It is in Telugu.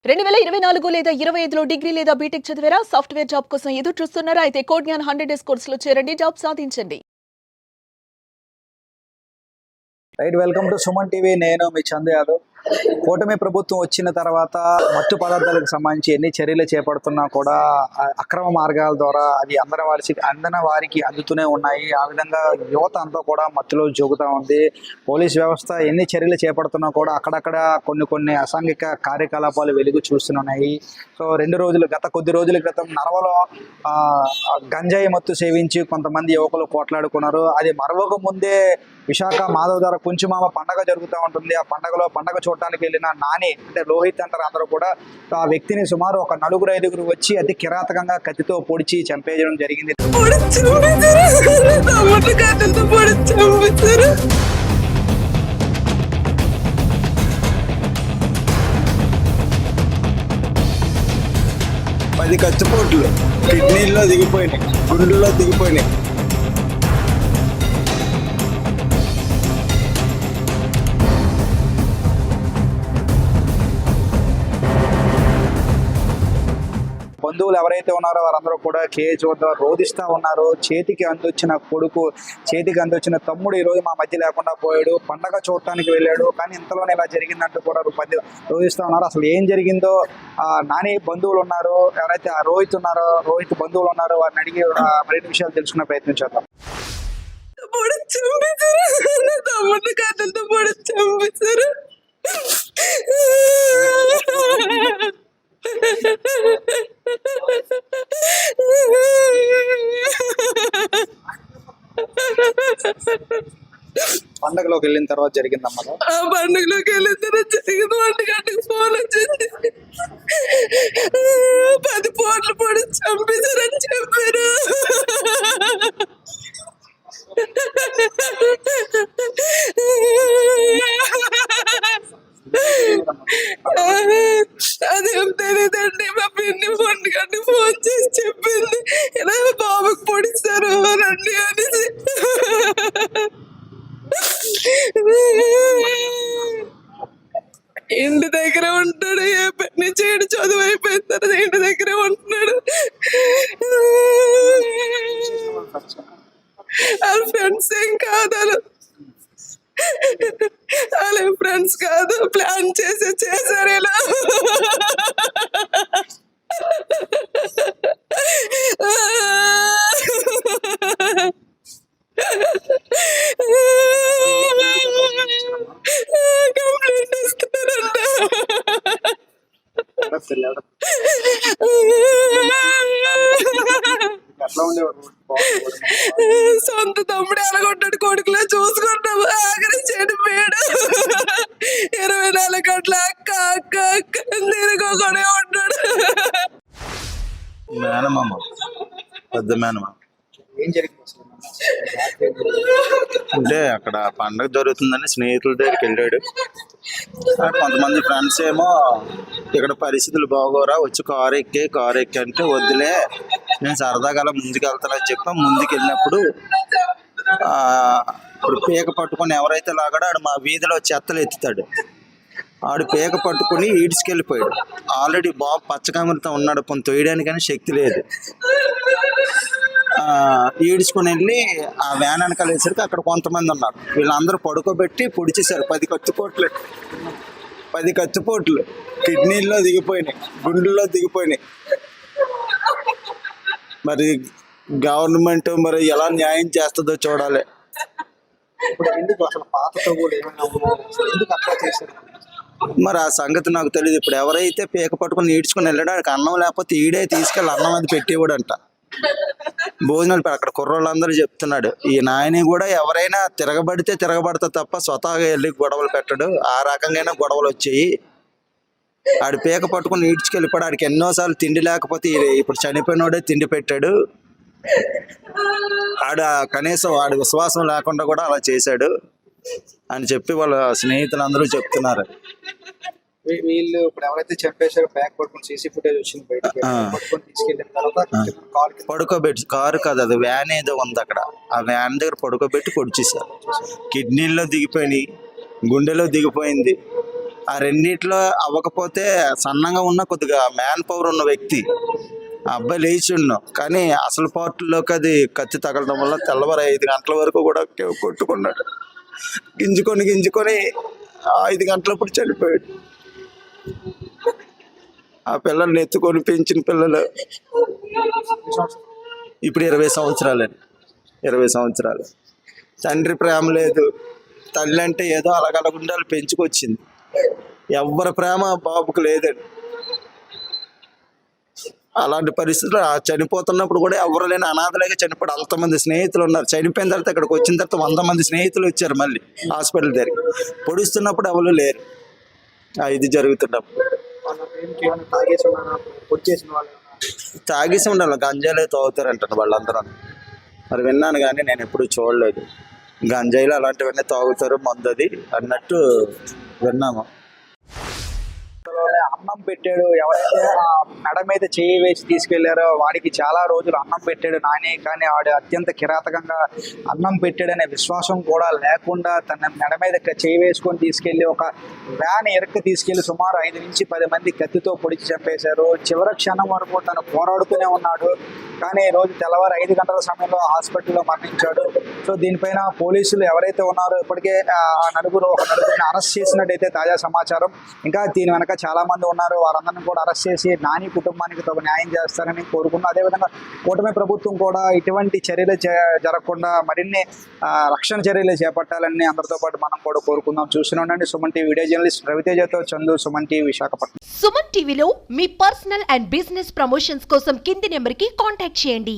2024 లేదా 25లో డిగ్రీ లేదా బీటెక్ చదివారా? సాఫ్ట్‌వేర్ జాబ్ కోసం ఎదురు చూస్తున్నారా? అయితే కోడ్ జ్ఞాన్ 100 డేస్ కోర్సులో చేరండి, జాబ్ సాధించండి. Right, welcome to Suman TV. నేను మీ చందు యాదవ్. కూటమి ప్రభుత్వం వచ్చిన తర్వాత మత్తు పదార్థాలకు సంబంధించి ఎన్ని చర్యలు చేపడుతున్నా కూడా అక్రమ మార్గాల ద్వారా అది అందిన వారికి అందుతూనే ఉన్నాయి. ఆ విధంగా యువత అంతా కూడా మత్తులో జోగుతూ ఉంది. పోలీస్ వ్యవస్థ ఎన్ని చర్యలు చేపడుతున్నా కూడా అక్కడక్కడ కొన్ని అసాంఘిక కార్యకలాపాలు వెలుగు చూస్తున్నాయి. సో గత కొద్ది రోజుల క్రితం నరవలో గంజాయి మత్తు సేవించి కొంతమంది యువకులు పోట్లాడుకున్నారు. అది మరవక ముందే విశాఖ మాధవధార కుంచుమామ పండగ జరుగుతూ ఉంటుంది. ఆ పండగ చూడటానికి వెళ్ళిన నాని అంటే లోహిత్ అంటారు అందరూ కూడా, ఆ వ్యక్తిని సుమారు ఒక 4-5 వచ్చి అతి కిరాతకంగా కత్తితో పొడిచి చంపేయడం జరిగింది. 10 కత్తిపోట్లు కిడ్నీల్లో దిగిపోయినాయి, గుండెల్లో దిగిపోయినాయి. బంధువులు ఎవరైతే ఉన్నారో వారందరూ కూడా కేజ్ వద్ద రోధిస్తూ ఉన్నారు. చేతికి అందొచ్చిన తమ్ముడు ఈరోజు మా మధ్య లేకుండా పోయాడు, పండగ చూడటానికి వెళ్ళాడు, కానీ ఇంతలోనే ఇలా జరిగిందంటూ కూడా రోధిస్తూ ఉన్నారు. అసలు ఏం జరిగిందో నాని బంధువులు ఉన్నారు, ఎవరైతే రోహిత్ బంధువులు ఉన్నారో వారిని అడిగి మరిన్ని విషయాలు తెలుసుకునే ప్రయత్నం చేద్దాం. పండగలోకి వెళ్ళిన తర్వాత జరిగిందమ్మా. పండుగలోకి వెళ్ళిన తర్వాత జరిగింది. 1 గంటకి ఫోన్ వచ్చింది. 10 పోట్లు పొడి చంపేశారని చెప్పారు. అదేం తెలియదండి. మా పిన్ని 1 గంటకి ఫోన్ చేసి చెప్పింది, ఇలా బాబుకి పొడిస్తారు రండి అనేసి. ఇంటి దగ్గర ఉంటాడు, ఏ పని చేయడు, చదువు అయిపోయిన తర్వాత ఇంటి దగ్గరే ఉంటున్నాడు. వాళ్ళ ఫ్రెండ్స్ ఏం కాదు, వాళ్ళ ఫ్రెండ్స్ కాదు, ప్లాన్ చేశారు ఇలా. కంప్లైంట్ ఇస్తున్నారంట. సొంత తమ్ముడు ఎలాగొంటాడు, కొడుకులా చూసుకుంటాము. ఆఖరి చెడిపోయాడు. 24 గంటల అక్క అక్క అక్క తిరుగుకొనే ఉంటాడు. మేనమామ, పెద్ద మేనమామ. ఏం జరిగింది అంటే అక్కడ పండగ జరుగుతుందని స్నేహితుల దగ్గరికి వెళ్ళాడు. కొంతమంది ఫ్రెండ్స్ ఏమో ఇక్కడ పరిస్థితులు బాగోరా, వచ్చి కారు ఎక్కి అంటే వద్దులే నేను సరదాగా అలా ముందుకెళ్తానని చెప్పి ముందుకు వెళ్ళినప్పుడు ఇప్పుడు పీక పట్టుకొని ఎవరైతే లాగాడో ఆడు మా వీధిలో చెత్తలు ఎత్తుతాడు. ఆడు పీక పట్టుకుని ఈడ్చుకెళ్ళిపోయాడు. ఆల్రెడీ బాబు పచ్చకామరితో ఉన్నాడు, కొంత తొయ్యడానికని శక్తి లేదు. ఈడ్చుకుని వెళ్ళి ఆ వ్యాన్ వెనకాల వేసరికి అక్కడ కొంతమంది ఉన్నారు. వీళ్ళందరూ పడుకోబెట్టి పొడిచేశారు. 10 కత్తిపోట్లు కిడ్నీల్లో దిగిపోయినాయి, గుండెల్లో దిగిపోయినాయి. మరి గవర్నమెంట్ మరి ఎలా న్యాయం చేస్తుందో చూడాలి. మరి ఆ సంగతి నాకు తెలియదు. ఇప్పుడు ఎవరైతే పీక పట్టుకుని ఈడ్చుకుని వెళ్ళాడో ఆడికి అన్నం లేకపోతే ఈడే తీసుకెళ్ళి అన్నం అది పెట్టేవాడంట. భోజనాలు అక్కడ కుర్రోళ్ళందరూ చెప్తున్నాడు. ఈ నాయని కూడా ఎవరైనా తిరగబడతా తప్ప స్వతహాగా వెళ్ళి గొడవలు పెట్టడు. ఆ రకంగా గొడవలు వచ్చాయి. ఆడి పీక పట్టుకుని ఈడ్చుకెళ్ళిపోయాడు. ఆడికి ఎన్నోసార్లు తిండి లేకపోతే ఇప్పుడు చనిపోయినోడే తిండి పెట్టాడు. కనీసం వాడి విశ్వాసం లేకుండా కూడా అలా చేశాడు అని చెప్పి వాళ్ళ స్నేహితులందరూ చెప్తున్నారు. వీళ్ళు ఇప్పుడు ఎవరైతే చంపేశారో బ్యాక్ పట్టుకుని సీసీ ఫుటేజ్ వచ్చింది బయటకి, పట్టుకొని తీసుకెళ్ళిన తర్వాత పడుకోబెట్టి, కారు కాదు అది వ్యాన్ ఏదో ఉంది అక్కడ, ఆ వ్యాన్ దగ్గర పడుకోబెట్టి పొడిచేశారు. కిడ్నీల్లో దిగిపోయినాయి, గుండెలో దిగిపోయింది. ఆ రెండిట్లో అవ్వకపోతే సన్నంగా ఉన్న కొద్దిగా మ్యాన్ పవర్ ఉన్న వ్యక్తి ఆ అబ్బాయి లేచి ఉన్నాం, కానీ అసలు పార్టీలోకి అది కత్తి తగలడం వల్ల తెల్లవారు 5 గంటల వరకు కూడా కొట్టుకున్నాడు. గింజుకొని 5 గంటలప్పుడు చనిపోయాడు. ఆ పిల్లల్ని ఎత్తుకొని పెంచిన పిల్లలు ఇప్పుడు 20 సంవత్సరాలండి. 20 సంవత్సరాలు. తండ్రి ప్రేమ లేదు, తల్లి అంటే ఏదో అలగలగుండాలి పెంచుకొచ్చింది. ఎవరి ప్రేమ బాబుకు లేదండి. అలాంటి పరిస్థితులు చనిపోతున్నప్పుడు కూడా ఎవరు లేని అనాథలేగా చనిపోయాడు. అంతమంది స్నేహితులు ఉన్నారు. చనిపోయిన తర్వాత ఇక్కడికి వచ్చిన తర్వాత 100 మంది స్నేహితులు వచ్చారు మళ్ళీ హాస్పిటల్ దగ్గర. పొడుస్తున్నప్పుడు ఎవరు లేరు. ఇది జరుగుతున్నప్పుడు తాగేసి ఉండాలి, గంజాయిలు తాగుతారంటారు వాళ్ళందరూ. మరి విన్నాను కానీ నేను ఎప్పుడు చూడలేదు. గంజాయిలు అలాంటివన్నీ తాగుతారు, మందు అది అన్నట్టు విన్నాము. అన్నం పెట్టాడు, ఎవరైతే ఆ మెడ మీద చేయి వేసి తీసుకెళ్లారో వాడికి చాలా రోజులు అన్నం పెట్టాడు నాని. కానీ వాడు అత్యంత కిరాతకంగా అన్నం పెట్టాడనే విశ్వాసం కూడా లేకుండా తన మెడ మీద చేయి వేసుకొని తీసుకెళ్లి ఒక వ్యాన్ ఎరక్కి తీసుకెళ్లి సుమారు 5 నుంచి 10 మంది కత్తితో పొడిచి చంపేశారు. చివరి క్షణం వరకు తను పోరాడుతూనే ఉన్నాడు. కానీ ఈ రోజు తెల్లవారు 5 గంటల సమయంలో హాస్పిటల్లో మరణించాడు. సో దీనిపైన పోలీసులు ఎవరైతే ఉన్నారో ఇప్పటికే ఒక నలుగురిని అరెస్ట్ చేసినట్టయితే తాజా సమాచారం. ఇంకా దీని వెనక చాలా మంది ఉన్నారు. వారందరినీ కూడా అరెస్ట్ చేసి నాని కుటుంబానికి తగు న్యాయం చేస్తారని కోరుకున్నాం. అదేవిధంగా కూటమి ప్రభుత్వం కూడా ఇటువంటి చర్యలు జరగకుండా మరిన్ని రక్షణ చర్యలు చేపట్టాలని అందరితో పాటు మనం కూడా కోరుకుందాం. చూస్తూనే ఉండండి సుమన్ టీవీ. వీడియో జర్నలిస్ట్ రవితేజతో చందు, సుమన్ టీవీ విశాఖపట్నం. సుమన్ టీవీలో మీ పర్సనల్ అండ్ బిజినెస్ ప్రమోషన్స్ కోసం కింది నెంబర్కి కాంటాక్ట్ చేయండి.